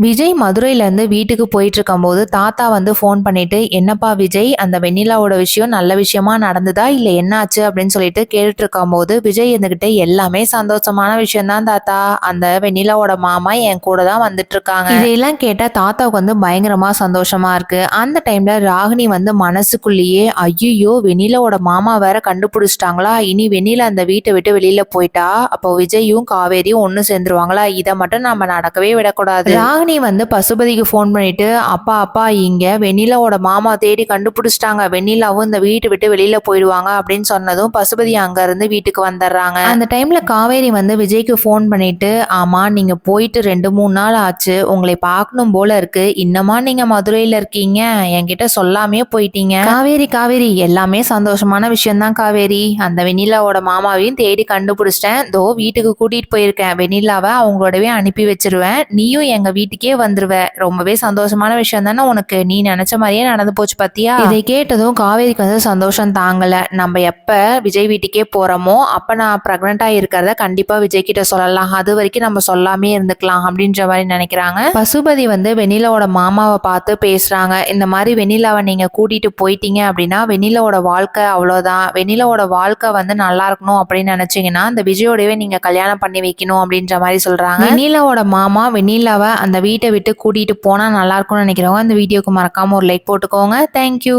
விஜய் மதுரையிலேருந்து வீட்டுக்கு போயிட்டுருக்கும்போது, தாத்தா வந்து ஃபோன் பண்ணிட்டு, "என்னப்பா விஜய், அந்த வெண்ணிலாவோட விஷயம் நல்ல விஷயமா நடந்ததா? இல்ல என்னாச்சு?" அப்படின்னு சொல்லிட்டு கேட்டுட்டுருக்கும்போது, விஜய் இருந்துகிட்டு, "எல்லாமே சந்தோஷமான விஷயம் தான் தாத்தா. அந்த வெண்ணிலாவோட மாமா என் கூட தான் வந்துட்டுருக்காங்க." இதையெல்லாம் கேட்டா தாத்தாவுக்கு வந்து பயங்கரமா சந்தோஷமா இருக்கு. அந்த டைம்ல ராகினி வந்து மனசுக்குள்ளேயே, "ஐய்யய்யோ! வெண்ணிலாவோட மாமா வேற கண்டுபிடிச்சிட்டாங்களா? இனி வெண்ணிலா அந்த வீட்ட விட்டு வெளியில போயிட்டா, அப்போ விஜயும், காவேரியும் ஒண்ணு சேர்ந்துருவாங்களா? இத மட்டும் நம்ம நடக்கவே விடக்கூடாது." ராகினி வந்து பசுபதிக்கு ஃபோன் பண்ணிட்டு, "அப்பா அப்பா, இங்க வெண்ணிலாவோட மாமா தேடி கண்டுபிடிச்சிட்டாங்க. வெண்ணிலாவும் இந்த வீட்டை விட்டு வெளியில போயிடுவாங்க." அப்படின்னு சொன்னதும் பசுபதி அங்க இருந்து வீட்டுக்கு வந்துடுறாங்க. அந்த டைம்ல காவேரி வந்து விஜய்க்கு ஃபோன் பண்ணிட்டு, "ஆமா, நீங்க போயிட்டு 2-3 நாள் ஆச்சு. உங்களை பார்க்கணும் போல இருக்கு. இன்னமா நீங்க மதுரையில இருக்கீங்க? என்கிட்ட சொல்லாமே போயிட்டீங்க." "காவேரி காவேரி, எல்லாமே சந்தோஷமான விஷயம் தான் காவேரி. அந்த வெண்ணிலாவோட மாமாவையும் தேடி கண்டுபிடிச்சிட்டேன். தோ வீட்டுக்கு கூட்டிட்டு போயிருக்கேன். வெண்ணிலாவை அவங்களோடவே அனுப்பி வச்சிருவேன். நீயும் எங்க வீட்டுக்கே வந்துருவ. ரொம்பவே சந்தோஷமான விஷயம் தானே உனக்கு. நீ நினைச்ச மாதிரியே நடந்து போச்சு பாத்தியா?" இதை கேட்டதும் காவேரிக்கு வந்து சந்தோஷம் தாங்கல. நம்ம எப்ப விஜய் வீட்டுக்கே போறோமோ அப்ப நான் பிரெக்னெண்டா இருக்கிறத கண்டிப்பா விஜய் கிட்ட சொல்லலாம். அது வரைக்கும் நம்ம சொல்லாமே இருந்துக்கலாம் அப்படின்ற மாதிரி நினைக்கிறாங்க. பசுபதி வந்து வெண்ணிலாவோட மாமாவை பார்த்து பேசுறாங்க. இந்த மாதிரி வெண்ணிலாவை நீங்க கூட்டிட்டு போயிட்டீங்க அப்படின்னா வெண்ணிலாவோட வாழ்க்கை அவ்வளவுதான். வெண்ணிலாவோட வாழ்க்கை வந்து நல்லா இருக்கணும் அப்படின்னு நினைச்சீங்கன்னா அந்த விஜயோடவே நீங்க கல்யாணம் பண்ணி வைக்கணும் அப்படின்ற மாதிரி சொல்றாங்க. வெண்ணிலாவோட மாமா வெண்ணிலாவை அந்த வீட்டை விட்டு கூட்டிட்டு போனா நல்லா இருக்கும்னு நினைக்கிறவங்க அந்த வீடியோக்கு மறக்காம ஒரு லைக் போட்டுக்கோங்க. தேங்க்யூ.